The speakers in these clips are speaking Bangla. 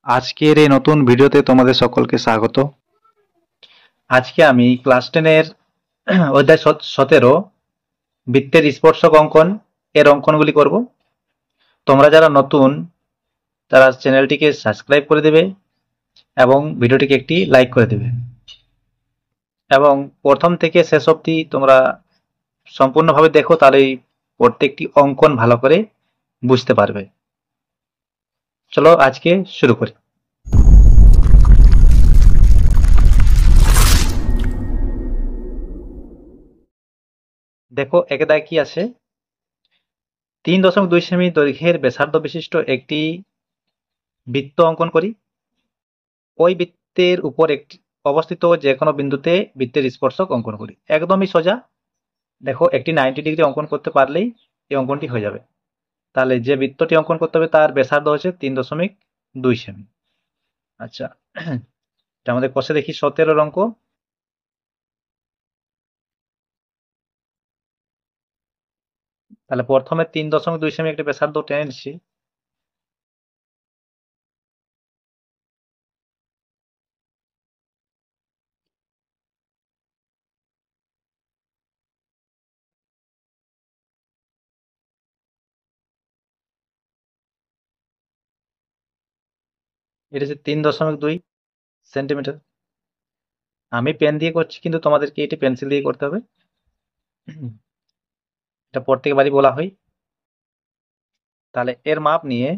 আজকের এই নতুন ভিডিওতে তোমাদের সকলকে স্বাগত। আজকে আমি ক্লাস 10-এর অধ্যায় 17 বৃত্তের স্পর্শক অঙ্কন এর অঙ্কনগুলি করব। তোমরা যারা নতুন তারা চ্যানেলটিকে সাবস্ক্রাইব করে দেবে এবং ভিডিওটিকে একটি লাইক করে দেবে এবং প্রথম থেকে শেষ অবধি তোমরা সম্পূর্ণভাবে দেখো, তাহলেই প্রত্যেকটি অঙ্কন ভালো করে বুঝতে পারবে। চলো আজকে শুরু করি। দেখো একে দায় কি আছে, 3.2 সেমি দৈর্ঘ্যের ব্যাসার্ধ বিশিষ্ট একটি বৃত্ত অঙ্কন করি। ওই বৃত্তের উপর একটি অবস্থিত যে কোনো বিন্দুতে বৃত্তের স্পর্শক অঙ্কন করি। একদমই সোজা। দেখো একটি 90 ডিগ্রি অঙ্কন করতে পারলেই এই অঙ্কনটি হয়ে যাবে। তাহলে যে বৃত্তটি অঙ্কন করতে হবে তার ব্যাসার্ধ হচ্ছে 3.2 সেমি। আচ্ছা, এটা আমাদের কষে দেখি 17 অঙ্ক। তাহলে প্রথমে 3.2 সেমি একটি ব্যাসার্ধ টেনে নিচ্ছি। এটা হচ্ছে 3.2 সেন্টিমিটার। আমি পেন দিয়ে করছি, কিন্তু তোমাদেরকে এটি পেন্সিল দিয়ে করতে হবে। এটা প্রত্যেকবারই বলা হয়। তাহলে এর মাপ নিয়ে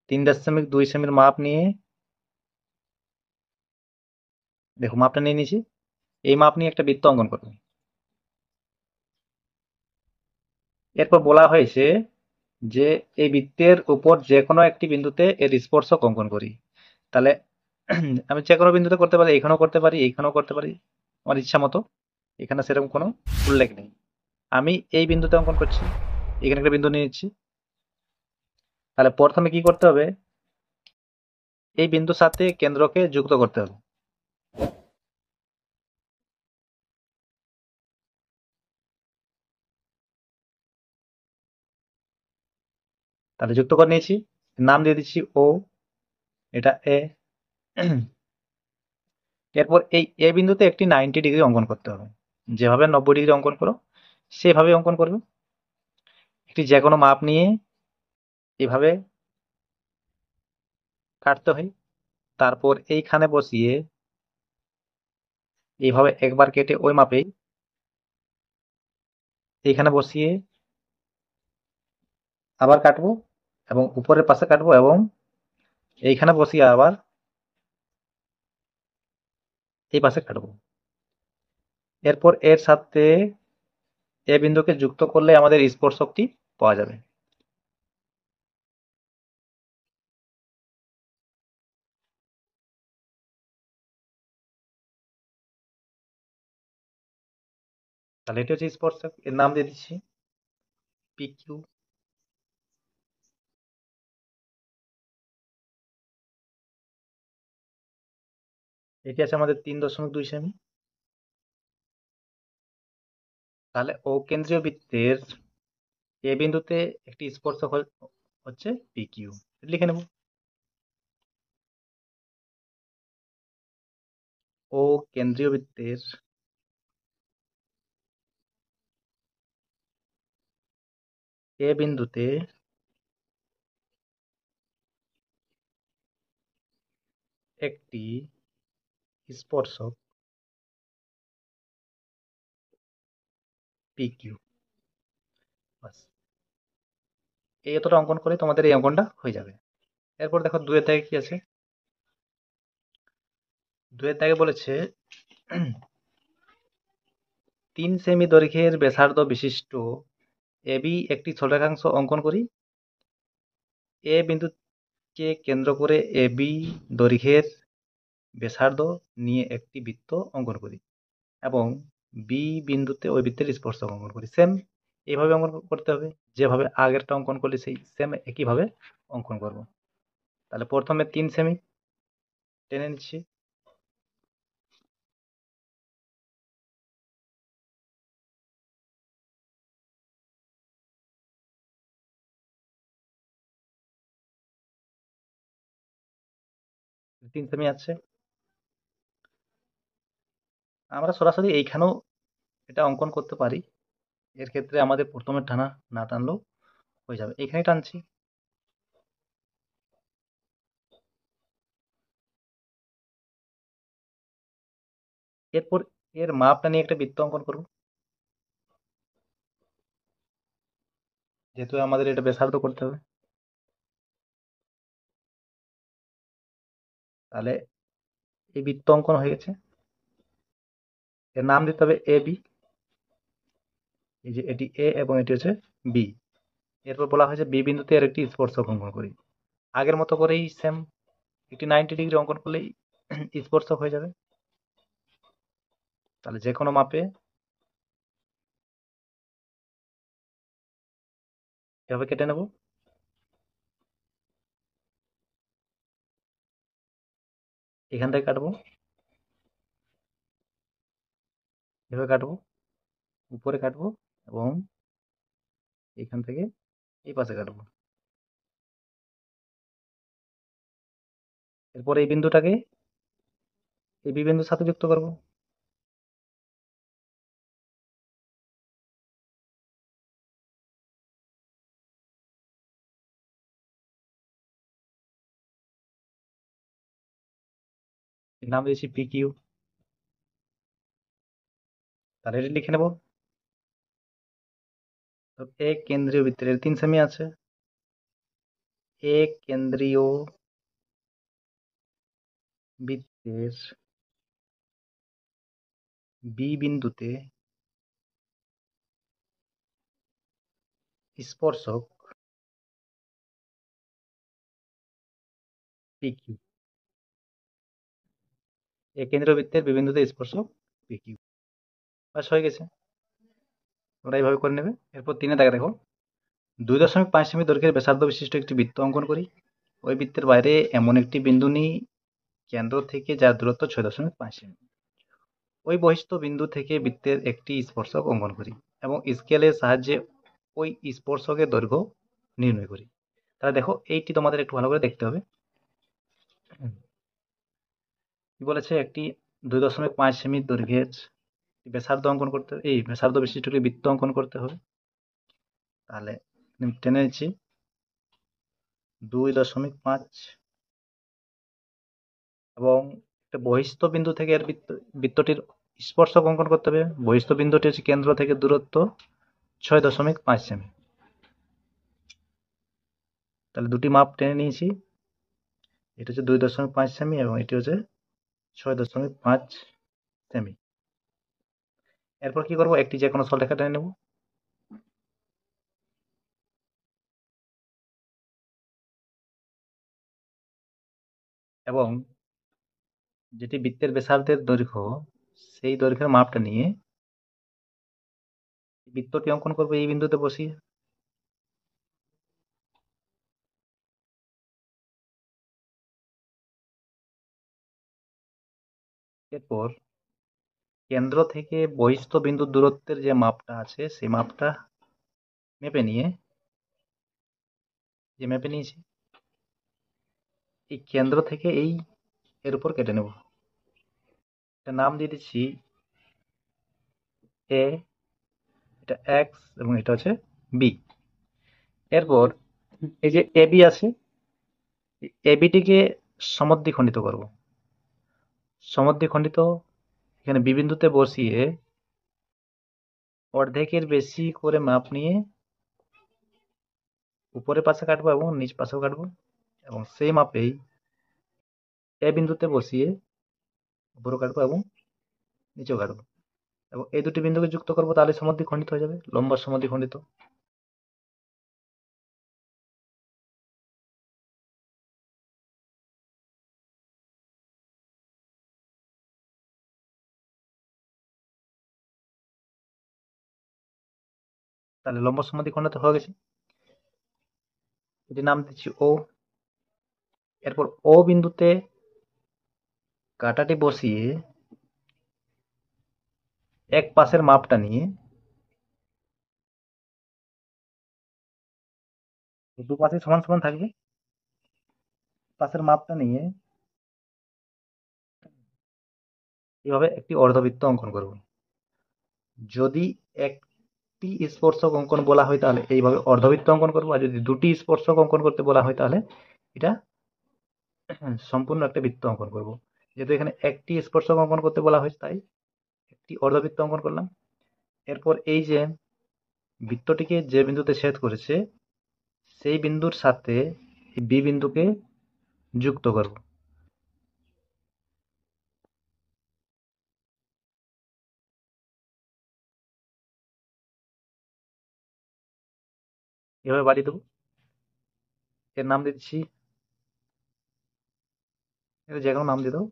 3.2 সেমির মাপ নিয়ে, দেখো মাপটা নিয়ে নিয়েছি। এই মাপ নিয়ে একটা বৃত্ত অঙ্কন করবে। এরপর বলা হয়েছে যে এই বৃত্তের উপর যে কোনো একটি বিন্দুতে এর স্পর্শক অঙ্কন করি। তাহলে আমি যে কোনো বিন্দুতে করতে পারি, এইখানেও করতে পারি, এইখানেও করতে পারি, আমার ইচ্ছা মতো। এখানে সেরকম কোনো উল্লেখ নেই। আমি এই বিন্দুতে অঙ্কন করছি, এখানে একটা বিন্দু নিয়ে নিচ্ছি। তাহলে প্রথমে কি করতে হবে, এই বিন্দুর সাথে কেন্দ্রকে যুক্ত করতে হবে। তাহলে যুক্ত করে নিয়েছি, নাম দিয়ে দিচ্ছি ও, এটা এ। এরপর এই এ বিন্দুতে একটি 90 ডিগ্রি অঙ্কন করতে হবে। যেভাবে 90 ডিগ্রি অঙ্কন করো সেভাবে অঙ্কন করবে। একটি যে কোনো মাপ নিয়ে এভাবে কাটতে হয়। তারপর এইখানে বসিয়ে এইভাবে একবার কেটে ওই মাপেই এইখানে বসিয়ে আবার কাটবো এবং উপরের পাশে কাটবো এবং এইখানে বসিয়ে আবার এই পাশে কাটবো। এরপর এর সাথে এ বিন্দুকে যুক্ত করলে আমাদের স্পর্শকটি পাওয়া যাবে। তাহলে এটি হচ্ছে স্পর্শক, এর নাম দিয়ে দিচ্ছি পি কিউ। এটি আছে আমাদের 3.2 সেমি। তাহলে ও কেন্দ্রীয় বৃত্তের এ বিন্দুতে একটি স্পর্শক হচ্ছে পি কিউ। লিখে নেব, ও কেন্দ্রীয় বৃত্তের এ বিন্দুতে একটি স্পর্শক পি কিউ। বাস, এই এতটা অঙ্কন করে তোমাদের এই অঙ্কনটা হয়ে যাবে। এরপর দেখো দুয়ের দাগে কি আছে। দুয়ের দাগে বলেছে 3 সেমি দৈর্ঘ্যের ব্যাসার্ধ বিশিষ্ট এবি একটি স্থলরেখাংশ অঙ্কন করি। এ বিন্দুকে কেন্দ্র করে এবি দৈর্ঘ্যের ব্যাসার্ধ নিয়ে একটি বৃত্ত অঙ্কন করি এবং বি বিন্দুতে ওই বৃত্তের স্পর্শক অঙ্কন করি। সেম এইভাবে অঙ্কন করতে হবে, যেভাবে আগেরটা অঙ্কন করলে সেই সেম একইভাবে অঙ্কন করব। তাহলে প্রথমে 3 সেমি টেনে নিচ্ছি। 3 সেমি আছে। আমরা সরাসরি এইখানেও এটা অঙ্কন করতে পারি। এর ক্ষেত্রে আমাদের প্রথমে টানা না টানলেও হয়ে যাবে। এইখানে টানছি। এরপর এর মাপটা নিয়ে একটা বৃত্ত অঙ্কন করব। যেহেতু আমাদের এটা ব্যাসার্ধ করতে হবে, তাহলে এই বৃত্ত অঙ্কন হয়ে গেছে। এর নাম দিতে হবে এ বি। এই যে এটি এ এবং এটি হচ্ছে বি। এরপর বলা হয়েছে বি বিন্দুতে এর একটি স্পর্শক অঙ্কন করি। আগের মতো করেই সেম একটি 90 ডিগ্রি অঙ্কন করলেই স্পর্শক হয়ে যাবে। তাহলে যে কোনো মাপে এভাবে কেটে নেব। এখান থেকে কাটবো, এভাবে কাটবো, উপরে কাটবো এবং এখান থেকে এই পাশে কাটবো। এরপর এই বিন্দুটাকে এই বি বিন্দুর সাথে যুক্ত করব। এর নাম দিয়েছি পি কিউ। তাহলে এটা লিখে নেব। তো এক কেন্দ্রীয় বৃত্তের 3 সেমি আছে। এক কেন্দ্রীয় বৃত্তের বি বিন্দুতে স্পর্শক পি কিউ। এক কেন্দ্রীয় বৃত্তের বি বিন্দুতে স্পর্শক পি কিউ। বাস হয়ে গেছে। তোমরা এইভাবে করে নেবে। এরপর 3 দাগে দেখো 2.5 সেমি দৈর্ঘ্যের ব্যাসার্ধ বিশিষ্ট একটি বৃত্ত অঙ্কন করি। ওই বৃত্তের বাইরে এমন একটি বিন্দু নিই কেন্দ্র থেকে যার দূরত্ব 6.5 সেমি। ওই বহিস্থ বিন্দু থেকে বৃত্তের একটি স্পর্শক অঙ্কন করি এবং স্কেলের সাহায্যে ওই স্পর্শকের দৈর্ঘ্য নির্ণয় করি। তাহলে দেখো এইটি তোমাদের একটু ভালো করে দেখতে হবে। কি বলেছে, একটি 2.5 সেমি দৈর্ঘ্যের ব্যাসার্ধ অঙ্কন করতে, এই ব্যাসার্ধ বিশিষ্ট একটি বৃত্ত অঙ্কন করতে হবে। তাহলে টেনে নিচ্ছি 2.5 এবং একটা বহিস্থ বিন্দু থেকে এর বৃত্তটির স্পর্শক অঙ্কন করতে হবে। বহিস্থ বিন্দুটি হচ্ছে কেন্দ্র থেকে দূরত্ব 6.5 সেমি। তাহলে দুটি মাপ টেনে নিয়েছি। এটা হচ্ছে 2.5 সেমি এবং এটি হচ্ছে 6.5 সেমি। এরপর কি করব, একটি যে কোনো সরলরেখা টেনে নেব এবং যেটি বৃত্তের ব্যাসার্ধের দৈর্ঘ্য সেই দৈর্ঘ্যের মাপটা নিয়ে বৃত্তটি অঙ্কন করবো এই বিন্দুতে বসিয়ে। এরপর কেন্দ্র থেকে বহিস্থ বিন্দুর দূরত্বের যে মাপটা আছে সেই মাপটা মেপে নিয়েছি এই কেন্দ্র থেকে এই এর উপর কেটে নেব। এটা নাম দিয়ে দিচ্ছি এ, এটা এক্স এবং এটা হচ্ছে বি। এরপর এই যে এবি আছে, এবিটিকে সমদ্বিখণ্ডিত করব। সমদ্বিখণ্ডিত এখানে বি বিন্দুতে বসিয়ে অর্ধেকের বেশি করে মাপ নিয়ে উপরের পাশে কাটবো এবং নিচ পাশেও কাটবো এবং সেই মাপেই এ বিন্দুতে বসিয়ে উপরেও কাটবো এবং নিচেও কাটবো এবং এই দুটি বিন্দুকে যুক্ত করবো, তাহলে সমদ্বিখণ্ডিত হয়ে যাবে, লম্বা সমদ্বিখণ্ডিত। তাহলে লম্বা সমদ্বিখণ্ডিত হয়ে গেছে। এটির নাম দিচ্ছি ও। এরপর ও বিন্দুতে কাঁটাটি বসিয়ে এক পাশের মাপটা নিয়ে দু পাশে সমান সমান থাকবে, পাশের মাপটা নিয়ে এইভাবে একটি অর্ধবৃত্ত অঙ্কন করব। যদি একটি স্পর্শক অঙ্কন বলা হয় তাহলে এইভাবে অর্ধবৃত্ত অঙ্কন করব, আর যদি দুটি স্পর্শক অঙ্কন করতে বলা হয় তাহলে এটা সম্পূর্ণ একটা বৃত্ত অঙ্কন করব। যেহেতু এখানে একটি স্পর্শক অঙ্কন করতে বলা হয়েছে তাই একটি অর্ধবৃত্ত অঙ্কন করলাম। এরপর এই যে বৃত্তটিকে যে বিন্দুতে ছেদ করেছে সেই বিন্দুর সাথে বি বিন্দুকে যুক্ত করব। এভাবে বাড়িয়ে দেবো। এর নাম দিচ্ছি, এটা যে কোনো নাম দিয়ে দাও,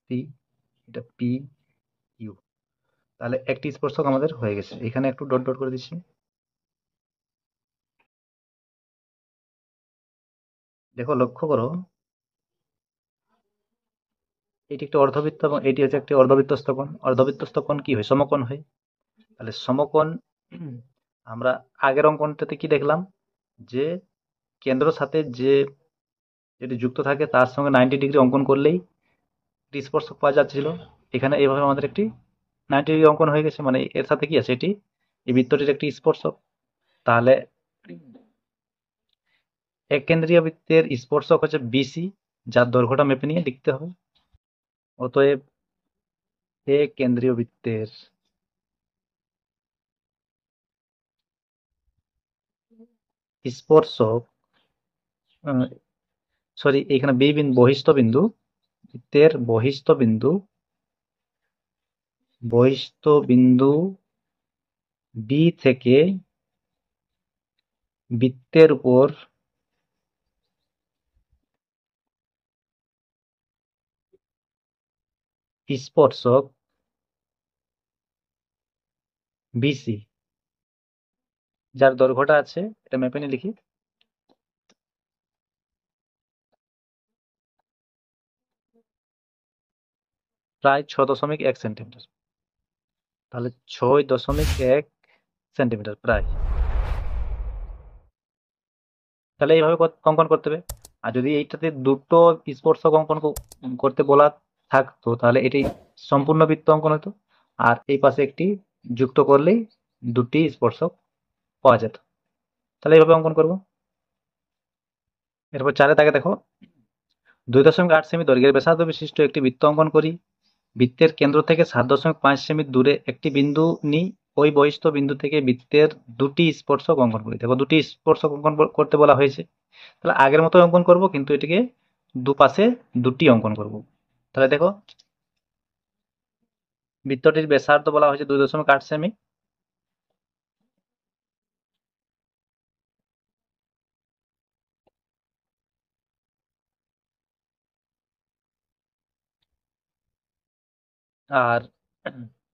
পি, এটা পি ইউ। তাহলে একটি স্পর্শক আমাদের হয়ে গেছে। এখানে একটু ডট ডট করে দিচ্ছি। দেখো, লক্ষ্য করো, এটি একটি অর্ধবৃত্ত এবং এটি হচ্ছে একটি অর্ধবৃত্তস্থ কোণ। অর্ধবৃত্তস্থ কোণ কি হয়? সমকোণ হয়। তাহলে সমকোণ আমরা আগের অঙ্কনটাতে কি দেখলাম, যে কেন্দ্র সাথে যে যেটি যুক্ত থাকে তার সঙ্গে 90 ডিগ্রি অঙ্কন করলেই একটি স্পর্শক পাওয়া যাচ্ছিল। এখানে এইভাবে আমাদের একটি 90 ডিগ্রি অঙ্কন হয়ে গেছে, মানে এর সাথে কি আছে, এটি এই বৃত্তটির একটি স্পর্শক। তাহলে এক কেন্দ্রীয় বৃত্তের স্পর্শক হচ্ছে বিসি, যার দৈর্ঘ্যটা মেপে নিয়ে লিখতে হবে। অতএব এ কেন্দ্রীয় বৃত্তের স্পর্শক, সরি এখানে বি বিন্দু, বহিস্থ বিন্দু, বৃত্তের বহিস্থ বিন্দু বি থেকে বৃত্তের উপর স্পর্শক বিসি, যার দৈর্ঘ্যটা আছে, এটা মেপে নিয়ে লিখি, প্রায় 6.1 সেন্টিমিটার। তাহলে 6.1 সেন্টিমিটার প্রায়। তাহলে এইভাবে অঙ্কন করতে হবে। আর যদি এইটাতে দুটো স্পর্শক অঙ্কন করতে বলা থাকতো তাহলে এটি সম্পূর্ণ বৃত্ত অঙ্কন হতো, আর এই পাশে একটি যুক্ত করলেই দুটি স্পর্শক পাওয়া যেত। তাহলে এইভাবে অঙ্কন করব। এরপর 4 দাগে দেখো, 2.8 সেমি দৈর্ঘ্যের ব্যাসার্ধ বিশিষ্ট একটি বৃত্ত অঙ্কন করি। বৃত্তের কেন্দ্র থেকে 7.5 সেমি দূরে একটি বিন্দু নিই। ওই বহিস্থ বিন্দু থেকে বৃত্তের দুটি স্পর্শক অঙ্কন করি। দেখো, দুটি স্পর্শক অঙ্কন করতে বলা হয়েছে, তাহলে আগের মতো অঙ্কন করব, কিন্তু এটিকে দুপাশে দুটি অঙ্কন করব। তাহলে দেখো, বৃত্তটির ব্যাসার্ধ বলা হয়েছে 2.8 সেমি। আর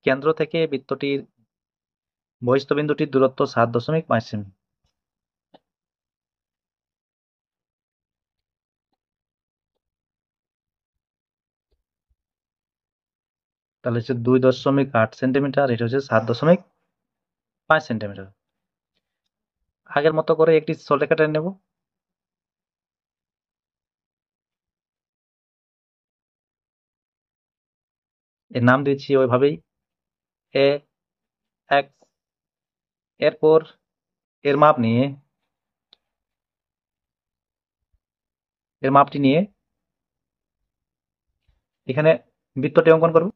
কেন্দ্র থেকে বৃত্তটির বহিস্থ বিন্দুটির দূরত্ব 7.5 সেমি। তাহলে হচ্ছে 2.8 সেন্টিমিটার, এটা হচ্ছে 7.5 সেন্টিমিটার। আগের মতো করে একটি সরলরেখা টেনে নেব। এর নাম দিচ্ছি ওইভাবেই, এ এক্স। এরপর এর মাপ নিয়ে, এর মাপটি নিয়ে এখানে বৃত্তটি অঙ্কন করব।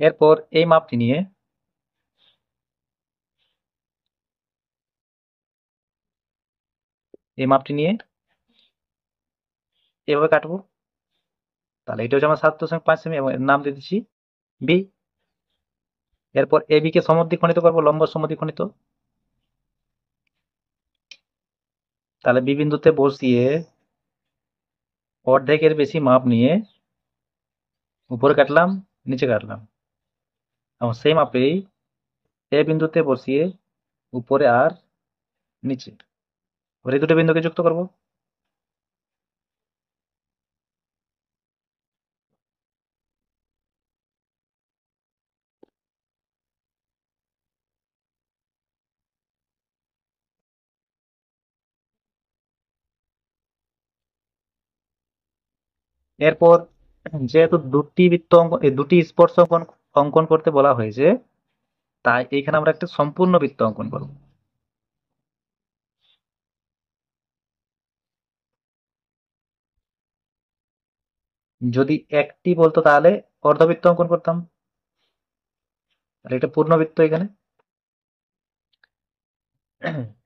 এরপর এই মাপটি নিয়ে এভাবে কাটবো। তাহলে এটা হচ্ছে আমার 7.5 সেমি এবং এর নাম দিয়ে দিচ্ছি বি। এরপর এ বি কে সমদ্বিখণ্ডিত করবো, লম্ব সমদ্বিখণ্ডিত। তাহলে বি বিন্দুতে বসিয়ে অর্ধেকের বেশি মাপ নিয়ে উপরে কাটলাম, নিচে কাটলাম, এবং সেই মাপেই এ বিন্দুতে বসিয়ে উপরে আর নিচে, এবার এই দুটো বিন্দুকে যুক্ত করব। এরপর যেহেতু দুটি বৃত্ত অঙ্কন, এই দুটি স্পর্শ অঙ্কন অঙ্কন করতে বলা হয়েছে, তাই এখানে আমরা একটা সম্পূর্ণ বৃত্ত অঙ্কন করব। যদি একটি বলতো তাহলে অর্ধবৃত্ত অঙ্কন করতাম, আর এটা পূর্ণবৃত্ত। এখানে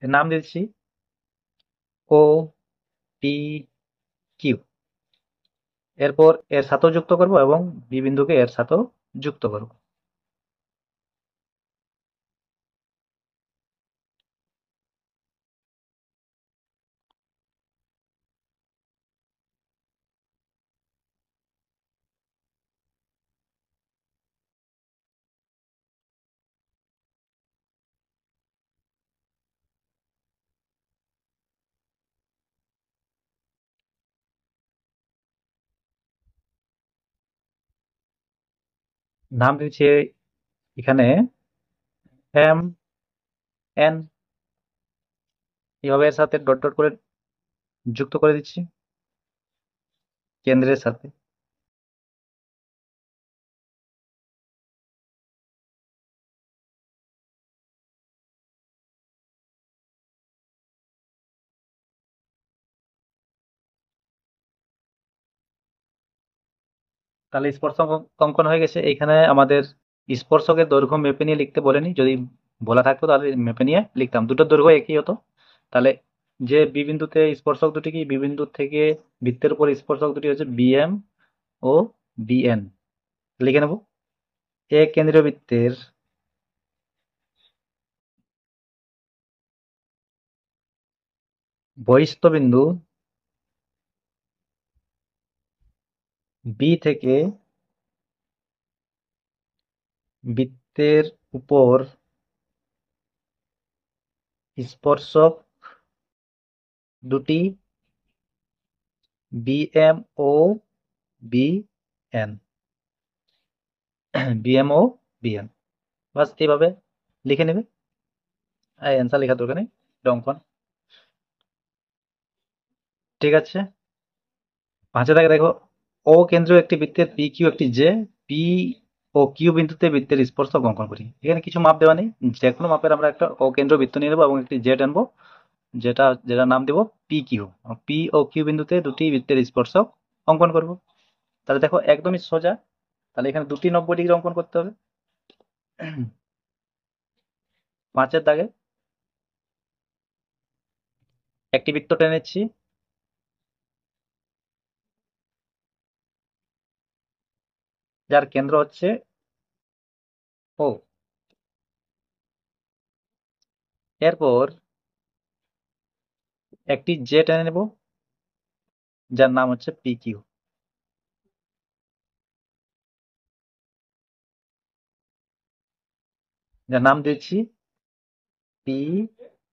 এর নাম দিচ্ছি ও পি কিউ। এরপর এর সাথেও যুক্ত করব এবং বি বিন্দুকে এর সাথেও যুক্ত করব। নাম দিচ্ছি এখানে এম এন, এভাবে এর সাথে ডট ডট করে যুক্ত করে দিচ্ছি কেন্দ্রের সাথে। তাহলে স্পর্শক অঙ্কন হয়ে গেছে। এখানে আমাদের স্পর্শকের দৈর্ঘ্য মেপে নিয়ে লিখতে বলেনি, যদি বলা থাকতো তাহলে মেপে নিয়ে লিখতাম, দুটোর দৈর্ঘ্য একই হতো। তাহলে যে বি বিন্দুতে স্পর্শক দুটি, কি বি বিন্দু থেকে বৃত্তের উপর স্পর্শক দুটি হচ্ছে বিএম ও বিএন, লিখে নেব। এ কেন্দ্রীয় বৃত্তের বহিস্থ বিন্দু বি থেকে বৃত্তের উপর স্পর্শক দুটি বিএম ও বিএন, বিএম ও বিএন, বাস এইভাবে লিখে নেবে। অ্যান্সার লেখার দরকার নেই, এটা অঙ্কন। ঠিক আছে, পাঁচে থাকে দেখো, ও কেন্দ্রীয় একটি বৃত্তের পি কিউ একটি জে, পি ও কিউ বিন্দুতে বৃত্তের স্পর্শক অঙ্কন করি। এখানে কিছু মাপ দেওয়া নেই, যে কোনো মাপের আমরা একটা ও কেন্দ্র বৃত্ত নিয়ে নেবো এবং একটি জেড আনবো, যেটা যেটা নাম দেবো P Q. P O Q বিন্দুতে দুটি বৃত্তের স্পর্শক অঙ্কন করব। তাহলে দেখো একদমই সোজা। তাহলে এখানে দুটি 90 ডিগ্রি অঙ্কন করতে হবে। পাঁচের দাগে একটি বৃত্ত টেনে নিচ্ছি, যার কেন্দ্র হচ্ছে ও। এরপর একটি জে টেনে নেব, যার নাম হচ্ছে পি কিউ, যার নাম দিচ্ছি পি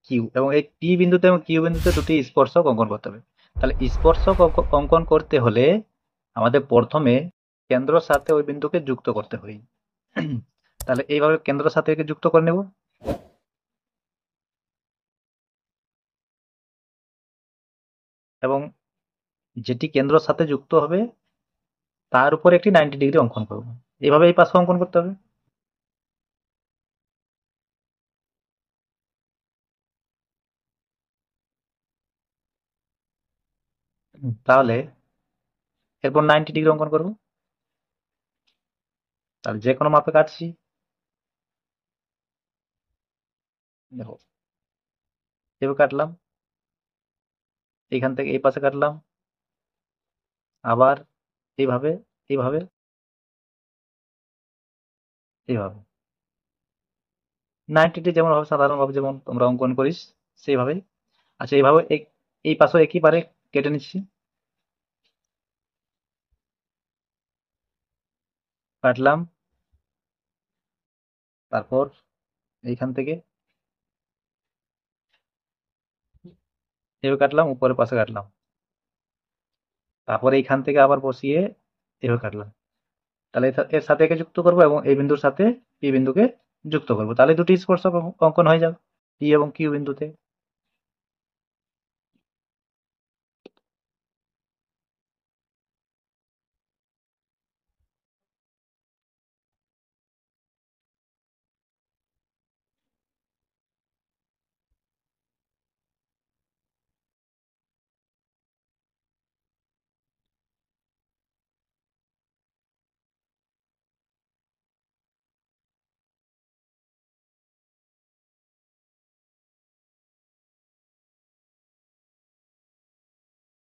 কিউ। এবং এই পি বিন্দুতে এবং কিউ বিন্দুতে দুটি স্পর্শক অঙ্কন করতে হবে। তাহলে স্পর্শক অঙ্কন করতে হলে আমাদের প্রথমে কেন্দ্রর সাথে ওই বিন্দুকে যুক্ত করতে হয়। তাহলে এইভাবে কেন্দ্রের সাথে একে যুক্ত করে নেব এবং যেটি কেন্দ্রের সাথে যুক্ত হবে তার উপর একটি 90 ডিগ্রি অঙ্কন করব। এইভাবে এই পাশে অঙ্কন করতে হবে। তাহলে এরপর 90 ডিগ্রি অঙ্কন করব। তাহলে যে কোনো মাপে কাটছি, দেখো এভাবে কাটলাম, এখান থেকে এই পাশে কাটলাম, আবার এইভাবে, এইভাবে, এইভাবে 90 যেমন ভাবে সাধারণভাবে যেমন তোমরা অঙ্কন করিস সেইভাবেই। আচ্ছা, এইভাবে এই পাশেও একইবারে কেটে নিচ্ছি, কাটলাম, তারপর এইখান থেকে এভাবে কাটলাম, উপরের পাশে কাটলাম, তারপর এইখান থেকে আবার বসিয়ে এভাবে কাটলাম। তাহলে এর সাথে একে যুক্ত করব এবং এই বিন্দুর সাথে পি বিন্দুকে যুক্ত করব। তাহলে দুটি স্পর্শক অঙ্কন হয়ে যাবে পি এবং কিউ বিন্দুতে।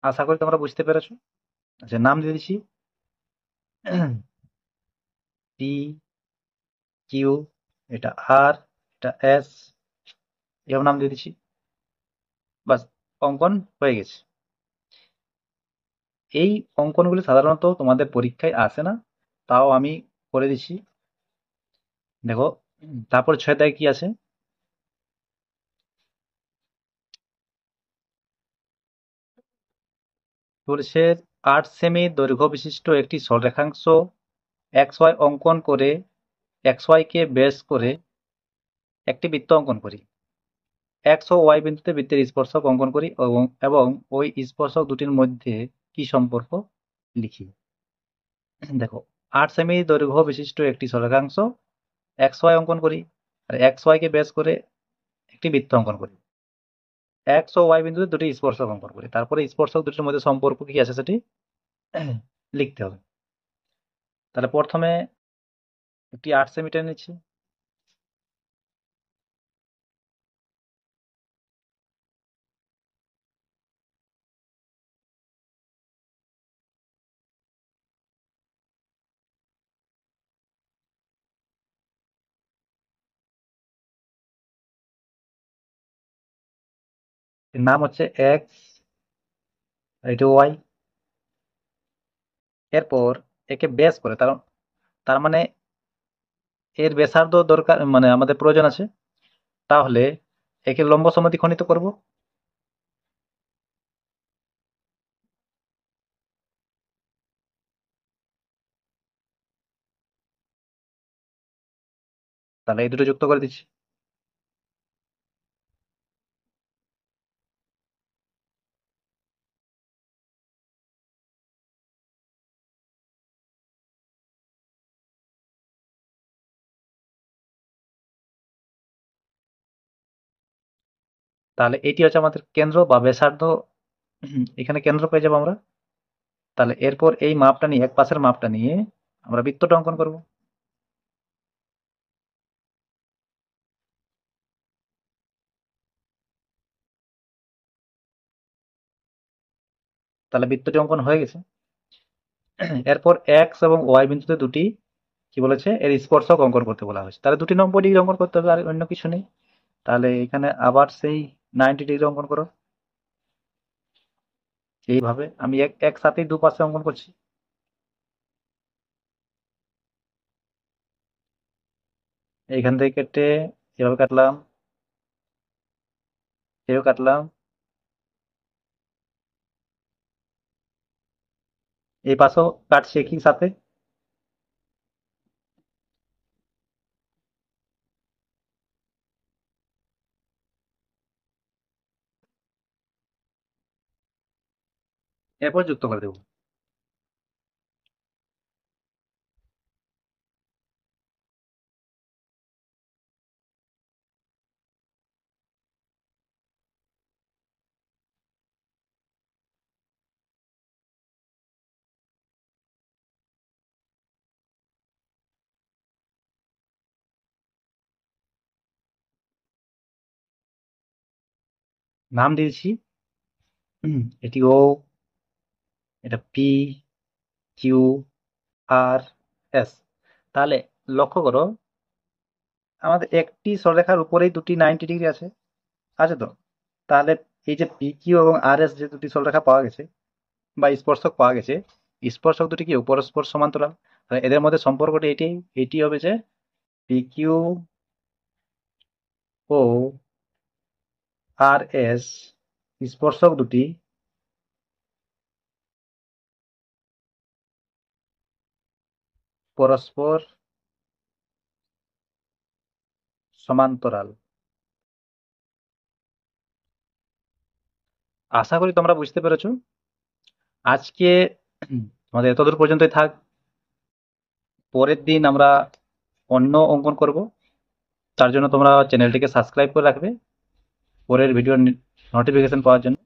আশা করি তোমরা বুঝতে পেরেছো। আচ্ছা, নাম দিয়ে দিচ্ছি পি কিউ, এটা আর, এটা এস, এরকম নাম দিয়ে দিচ্ছি। বাস, অঙ্কন হয়ে গেছে। এই অঙ্কনগুলি সাধারণত তোমাদের পরীক্ষায় আসে না, তাও আমি করে দিচ্ছি। দেখো, তারপর 6 দাগে কি আছে? বলেছে 8 সেমি দৈর্ঘ্য বিশিষ্ট একটি সরলরেখাংশ এক্স ওয়াই অঙ্কন করে এক্স ওয়াই কে বেস করে একটি বৃত্ত অঙ্কন করি। এক্স ও ওয়াই বিন্দুতে বৃত্তের স্পর্শক অঙ্কন করি এবং ওই স্পর্শক দুটির মধ্যে কি সম্পর্ক লিখি। দেখো, 8 সেমি দৈর্ঘ্য বিশিষ্ট একটি সরলরেখাংশ এক্স ওয়াই অঙ্কন করি, আর এক্স ওয়াই কে বেস করে একটি বৃত্ত অঙ্কন করি। এক্স ও ওয়াই বিন্দুতে দুটি স্পর্শক অঙ্কন করি, তারপরে স্পর্শক দুটির মধ্যে সম্পর্ক কি আছে সেটি লিখতে হবে। তাহলে প্রথমে একটি 8 সেমি টেনে নিচ্ছি। এর নাম হচ্ছে এক্স, আর এটি ওয়াই। এরপর একে বেস করে, তার তার মানে এর ব্যাসার্ধ দরকার, মানে আমাদের প্রয়োজন আছে। তাহলে একে লম্ব সমদ্বিখণ্ডিত করব। তাহলে এই দুটো যুক্ত করে দিচ্ছি। তাহলে এটি হচ্ছে আমাদের কেন্দ্র বা ব্যাসার্ধ। এখানে কেন্দ্র পেয়ে যাবো আমরা। তাহলে এরপর এই মাপটা নিয়ে, এক পাশের মাপটা নিয়ে আমরা বৃত্তটা অঙ্কন করব। তাহলে বৃত্তটি অঙ্কন হয়ে গেছে। এরপর এক্স এবং ওয়াই বিন্দুতে দুটি কি বলেছে, এর স্পর্শক অঙ্কন করতে বলা হয়েছে। তাহলে দুটি 90 ডিগ্রি অঙ্কন করতে হবে, আর অন্য কিছু নেই। তাহলে এখানে আবার সেই 90 ডিগ্রি অঙ্কন করো। এইভাবে আমি একসাথেই দুপাশে অঙ্কন করছি। এইখান থেকে কেটে এভাবে কাটলাম, এভাবে কাটলাম, এই পাশেও কাটছি একই সাথে। এরপর যুক্ত করে দেবো। নাম দিয়েছি, এটি ও, এটা পি, কিউ, আর, এস। তাহলে লক্ষ্য করো, আমাদের একটি সরলরেখার উপরেই দুটি 90 ডিগ্রি আছে, আছে তো? তাহলে এই যে পি কিউ এবং আর এস যে দুটি সরলরেখা পাওয়া গেছে বা স্পর্শক পাওয়া গেছে, স্পর্শক দুটি কি পরস্পর সমান্তরাল। তাহলে এদের মধ্যে সম্পর্কটি এটি হবে যে পি কিউ ও আর এস স্পর্শক দুটি পরস্পর সমান্তরাল। আশা করি তোমরা বুঝতে পেরেছো। আজকে আমাদের এতদূর পর্যন্তই থাক। পরের দিন আমরা অন্য অঙ্কন করব। তার জন্য তোমরা চ্যানেলটিকে সাবস্ক্রাইব করে রাখবে পরের ভিডিওর নোটিফিকেশন পাওয়ার জন্য,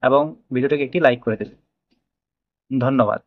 এবং ভিডিওটিকে একটি লাইক করে দেবে। ধন্যবাদ।